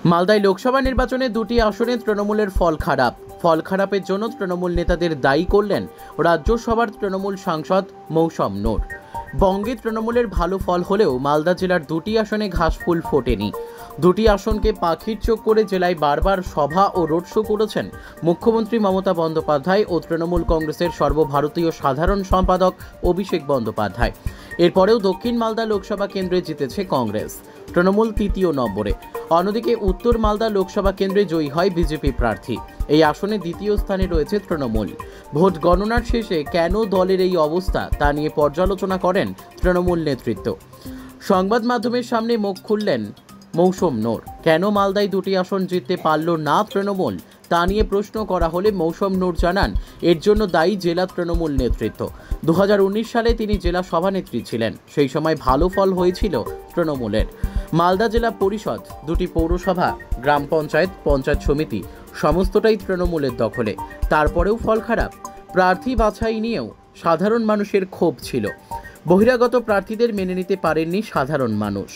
মালদায় লোকসভা নির্বাচনে দুটি আসনে তৃণমূলের ফল খারাপের জন্য তৃণমূল নেতাদের দায়ী করলেন রাজ্যসভার তৃণমূল সাংসদ মৌসম নূর। বঙ্গে তৃণমূলের ভালো ফল হলেও মালদা জেলার দুটি আসনে ঘাসফুল ফোটেনি। দুটি আসনকে পাখির চোখ করে জেলায় বারবার সভা ও রোড শো করেছেন মুখ্যমন্ত্রী মমতা বন্দ্যোপাধ্যায় ও তৃণমূল কংগ্রেসের সর্বভারতীয় সাধারণ সম্পাদক অভিষেক বন্দ্যোপাধ্যায়। এরপরেও দক্ষিণ মালদা লোকসভা কেন্দ্রে জিতেছে কংগ্রেস, তৃণমূল তৃতীয় নম্বরে। অন্যদিকে উত্তর মালদা লোকসভা কেন্দ্রে জয়ী হয় বিজেপি প্রার্থী। এই আসনে দ্বিতীয় স্থানে রয়েছে তৃণমূল। ভোট গণনার শেষে কেন দলের এই অবস্থা তা নিয়ে পর্যালোচনা করেন তৃণমূল নেতৃত্ব। সংবাদ মাধ্যমের সামনে মুখ খুললেন মৌসম নূর। কেন মালদায় দুটি আসন জিততে পারল না তৃণমূল তা নিয়ে প্রশ্ন করা হলে মৌসম নূর জানান, এর জন্য দায়ী জেলা তৃণমূল নেতৃত্ব। 2019 সালে তিনি জেলা সভানেত্রী ছিলেন, সেই সময় ভালো ফল হয়েছিল তৃণমূলের। মালদা জেলা পরিষদ, দুটি পৌরসভা, গ্রাম পঞ্চায়েত, পঞ্চায়েত সমিতি সমস্তটাই তৃণমূলের দখলে। তারপরেও ফল খারাপ। প্রার্থী বাছাই নিয়েও সাধারণ মানুষের ক্ষোভ ছিল। বহিরাগত প্রার্থীদের মেনে নিতে পারেননি সাধারণ মানুষ।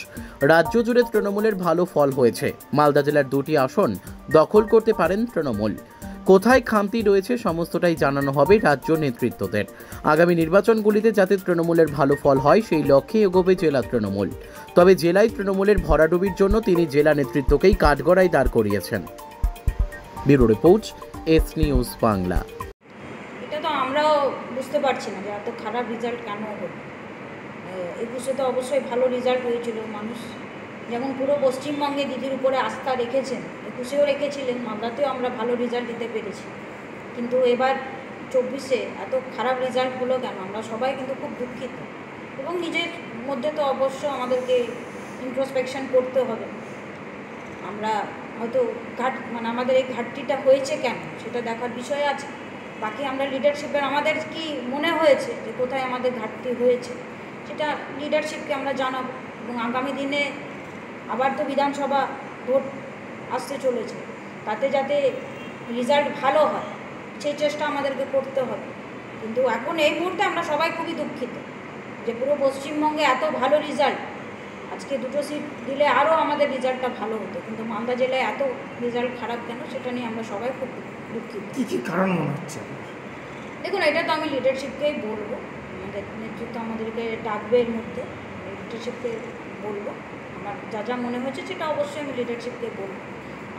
রাজ্য জুড়ে তৃণমূলের ভালো ফল হয়েছে। মালদা জেলার দুটি আসন দখল করতে পারেন তৃণমূল। কোথায় খামতি রয়েছে সমস্তটাই জানানো হবে রাজ্য নেতৃত্বদের। আগামী নির্বাচনগুলিতে যাতে তৃণমূলের ভালো ফল হয় সেই লক্ষ্যে এগোবে জেলা তৃণমূল। তবে জেলায় তৃণমূলের ভরাডুবির জন্য তিনি জেলা নেতৃত্বকেই কাঠগড়ায় দাঁড় করিয়েছেন। Bureau report, S news Bangla. এটা তো আমরাও বুঝতে পারছি না যে এত খারাপ রেজাল্ট কেন হলো। 21-এ তো অবশ্যই ভালো রেজাল্ট হয়েছিল। মানুষ যেমন পুরো পশ্চিমবঙ্গে দিদির উপরে আস্থা রেখেছেন, 21-এও রেখেছিলেন, মালদাতেও আমরা ভালো রেজাল্ট দিতে পেরেছি। কিন্তু এবার 24-এ এত খারাপ রেজাল্ট হলো কেন? আমরা সবাই কিন্তু খুব দুঃখিত এবং নিজের মধ্যে তো অবশ্য আমাদেরকে ইন্ট্রোস্পেকশন করতে হবে। আমরা হয়তো আমাদের এই ঘাটতিটা হয়েছে কেন সেটা দেখার বিষয় আছে। বাকি আমরা লিডারশিপের আমাদের কি মনে হয়েছে যে কোথায় আমাদের ঘাটতি হয়েছে সেটা লিডারশিপকে আমরা জানাবো। এবং আগামী দিনে আবার তো বিধানসভা ভোট আসতে চলেছে, তাতে যাতে রেজাল্ট ভালো হয় সেই চেষ্টা আমাদেরকে করতে হবে। কিন্তু এখন এই মুহূর্তে আমরা সবাই খুবই দুঃখিত যে পুরো পশ্চিমবঙ্গে এত ভালো রেজাল্ট। আজকে দুটো সিট দিলে আরও আমাদের রেজাল্টটা ভালো হতো, কিন্তু মালদা জেলায় এত রেজাল্ট খারাপ কেন সেটা নিয়ে আমরা সবাই খুব দুঃখিত। কী কারণ মনে হচ্ছে? দেখুন, এটা তো আমি লিডারশিপকেই বলবো, আমাদের নেতৃত্ব আমাদেরকে ডাকবে, এর মধ্যে লিডারশিপকে বলবো। আমার যা যা মনে হয়েছে সেটা অবশ্যই আমি লিডারশিপকে বলবো।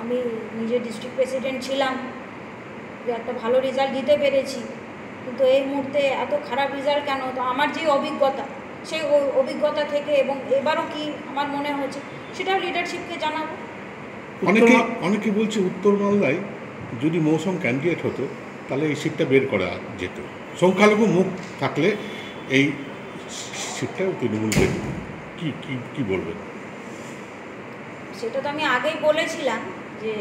আমি নিজে ডিস্ট্রিক্ট প্রেসিডেন্ট ছিলাম, যে একটা ভালো রেজাল্ট দিতে পেরেছি, কিন্তু এই মুহূর্তে এত খারাপ রেজাল্ট কেন? তো আমার যে অভিজ্ঞতা সেই অভিজ্ঞতা থেকে এবং এবারও কি আমার মনে হয়েছে সেটাও লিডারশিপকে জানাবো। অনেকে বলছে উত্তর মালদায় যদি মৌসম ক্যান্ডিডেট হতো তাহলে এই সিটটা বের করা যেত, সংখ্যালঘু মুখ থাকলে এই সিটটা তৃণমূল পেত। কি বলবেন? সেটা তো আমি আগেই বলেছিলাম যে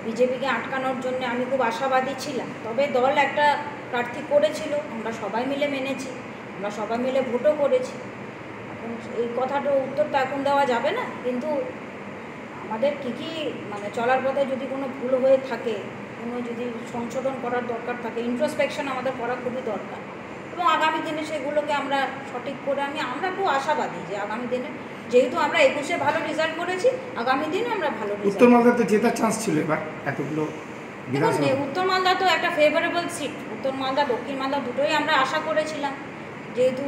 বিজেপিকে আটকানোর জন্য আমি খুব আশাবাদী ছিলাম। তবে দল একটা প্রার্থী করেছিল, আমরা সবাই মিলে মেনেছি, আমরা সবাই মিলে ভোটও করেছি। এখন এই কথাটা উত্তর তো এখন দেওয়া যাবে না, কিন্তু আমাদের কী চলার পথে যদি কোনো ভুল হয়ে থাকে, কোনো যদি সংশোধন করার দরকার থাকে, ইন্ট্রোস্পেকশন আমাদের করা খুবই দরকার। এবং আগামী দিনে সেগুলোকে আমরা সঠিক করে আমরা খুব আশাবাদী যে আগামী দিনে, যেহেতু আমরা 21-এ ভালো রেজাল্ট করেছি, আগামী দিনে আমরা ভালো রেজাল্ট। উত্তর মালদাতে জেতার চান্স ছিল এবার এতগুলো। দেখুন, উত্তর মালদা তো একটা ফেভারেবল সিট। উত্তর মালদা দক্ষিণ মালদা দুটোই আমরা আশা করেছিলাম, যেহেতু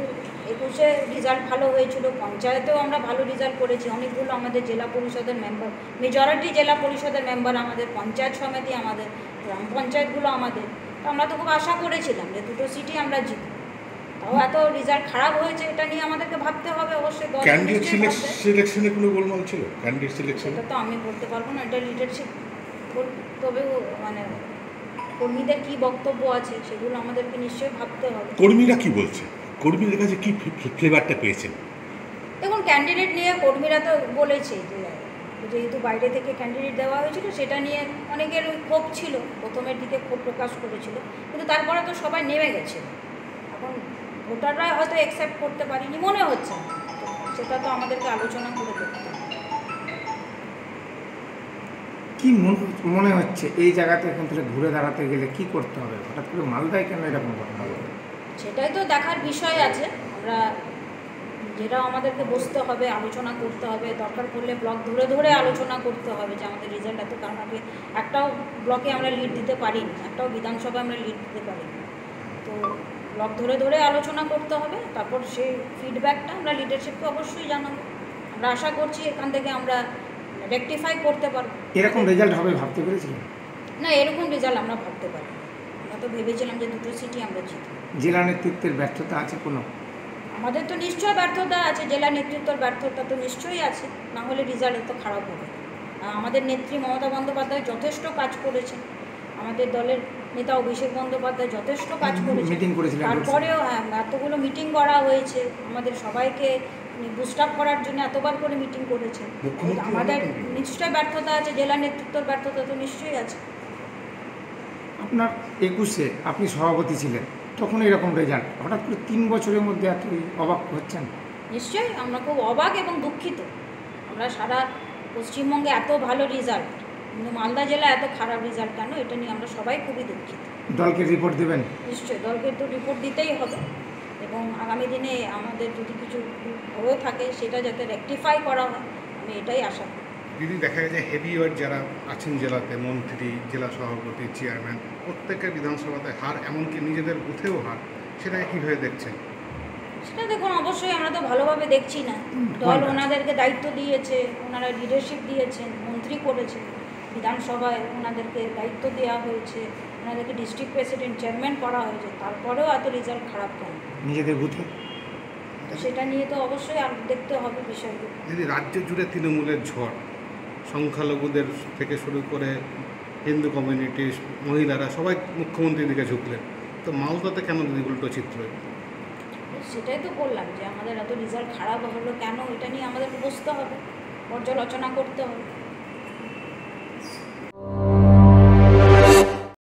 21-এ রেজাল্ট ভালো হয়েছিল। পঞ্চায়েতেও আমরা ভালো রেজাল্ট করেছি, অনেকগুলো আমাদের জেলা পরিষদের মেম্বার, মেজরিটি জেলা পরিষদের মেম্বার আমাদের, পঞ্চায়েত সমিতি আমাদের, গ্রাম পঞ্চায়েতগুলো আমাদের। তো আমরা তো খুব আশা করেছিলাম যে দুটো সিটই আমরা জিতব। তাও এত রেজাল্ট খারাপ হয়েছে, এটা নিয়ে আমাদেরকে ভাবতে হবে অবশ্যই। ক্যান্ডিডেট সিলেকশনে কোনো গোলমাল ছিল? ক্যান্ডিডেট সিলেকশন এটা তো আমি বলতে পারবো না, এটা লিডারশিপ। তবে কর্মীদের কী বক্তব্য আছে সেগুলো আমাদেরকে নিশ্চয়ই ভাবতে হবে। কর্মীরা কি বলছে? কর্মীদের কাছে কি ফ্লেভারটা পেয়েছেন? দেখুন, ক্যান্ডিডেট নিয়ে কর্মীরা তো বলেছে যে যেহেতু বাইরে থেকে ক্যান্ডিডেট দেওয়া হয়েছিল সেটা নিয়ে অনেকের ক্ষোভ ছিল, প্রথমের দিকে ক্ষোভ প্রকাশ করেছিল, কিন্তু তারপরে তো সবাই নেমে গেছে। এখন ভোটাররা হয়তো অ্যাকসেপ্ট করতে পারেনি মনে হচ্ছে, সেটা তো আমাদেরকে আলোচনা করে দেখতে হবে। কি মনে হচ্ছে এই জায়গাতে এখান থেকে ঘুরে দাঁড়াতে গেলে কি করতে হবে? হঠাৎ করে মালদায় কেন এরকম ঘটনা হবে? সেটাই তো দেখার বিষয় আছে। আমরা যেটাও আমাদেরকে বসতে হবে, আলোচনা করতে হবে, দরকার পড়লে ব্লক ধরে ধরে আলোচনা করতে হবে যে আমাদের রেজাল্ট এত, কারণ আগে একটাও ব্লকে আমরা লিড দিতে পারিনি, একটাও বিধানসভায় আমরা লিড দিতে পারিনি। তো ব্লক ধরে ধরে আলোচনা করতে হবে, তারপর সেই ফিডব্যাকটা আমরা লিডারশিপকে অবশ্যই জানাবো। আমরা আশা করছি এখান থেকে আমরা রেকটিফাই করতে পারবো। এরকম রেজাল্ট হবে ভাবতে পেরেছিলেন? না, এরকম রেজাল্ট আমরা ভাবতে পারি। আমরা তো ভেবেছিলাম যে 2টো সিটই আমরা জিতব। জেলা নেতৃত্বের ব্যর্থতা আছে কোনো? আমাদের তো নিশ্চয়ই ব্যর্থতা আছে, জেলা নেতৃত্বের ব্যর্থতা তো নিশ্চয়ই আছে, না হলে রেজাল্ট এত খারাপ হবে। আমাদের নেত্রী মমতা বন্দ্যোপাধ্যায় যথেষ্ট কাজ করেছেন, আমাদের দলের নেতা অভিষেক বন্দ্যোপাধ্যায় যথেষ্ট কাজ করেছেন। মিটিং করেছিলেন? তারপরেও হ্যাঁ, এতগুলো মিটিং করা হয়েছে, আমাদের সবাইকে বুস্ট আপ করার জন্য এতবার করে মিটিং করেছেন। মুখ্যমন্ত্রী আমাদের বলেন? নিশ্চয়ই ব্যর্থতা আছে, জেলা নেতৃত্বের ব্যর্থতা তো নিশ্চয়ই আছে। আপনার 21-এ আপনি সভাপতি ছিলেন, তখন এরকম রেজাল্ট, হঠাৎ করে 3 বছরের মধ্যে এত অবাক হচ্ছেন? নিশ্চয়ই আমরা খুব অবাক এবং দুঃখিত। আমরা সারা পশ্চিমবঙ্গে এত ভালো রেজাল্ট, কিন্তু মালদা জেলায় এত খারাপ রেজাল্ট কেন, এটা নিয়ে আমরা সবাই খুবই দুঃখিত। দলকে রিপোর্ট দেবেন? নিশ্চয়ই দলকে তো রিপোর্ট দিতেই হবে, এবং আগামী দিনে আমাদের যদি কিছু হয়ে থাকে সেটা যাতে রেকটিফাই করা হয়, আমি এটাই আশা করি। যদি দেখা যায় হেভি ওয়েট যারা আছেন জেলাতে, মন্ত্রী, জেলা সভাপতি, চেয়ারম্যান, প্রত্যেকের বিধানসভাতে হার, এমনকি নিজেদের বুথেও হার, সেটাকে কীভাবে দেখছেন? সেটা দেখুন, অবশ্যই আমরা তো ভালোভাবে দেখছি না। দল ওনাদেরকে দায়িত্ব দিয়েছে, ওনারা লিডারশিপ দিয়েছেন, মন্ত্রী করেছেন, বিধানসভায় ওনাদেরকে দায়িত্ব দেওয়া হয়েছে, ওনাদেরকে ডিস্ট্রিক্ট প্রেসিডেন্ট, চেয়ারম্যান করা হয়েছে, তারপরেও এত রেজাল্ট খারাপ কেন? নিজেদের বুথে? তো সেটা নিয়ে তো অবশ্যই আর দেখতে হবে বিষয়গুলো। যদি রাজ্য জুড়ে তৃণমূলের ঝড়, সংখ্যালঘুদের থেকে শুরু করে হিন্দু কমিউনিটি, মহিলারা সবাই মুখ্যমন্ত্রীর দিকে ঝুঁকলেন, তো মালদাতে কেন যদি উল্টো চিত্র? সেটাই তো বললাম যে আমাদের এত রেজাল্ট খারাপ হলো কেন, এটা নিয়ে আমাদেরকে বুঝতে হবে, পর্যালোচনা করতে হবে।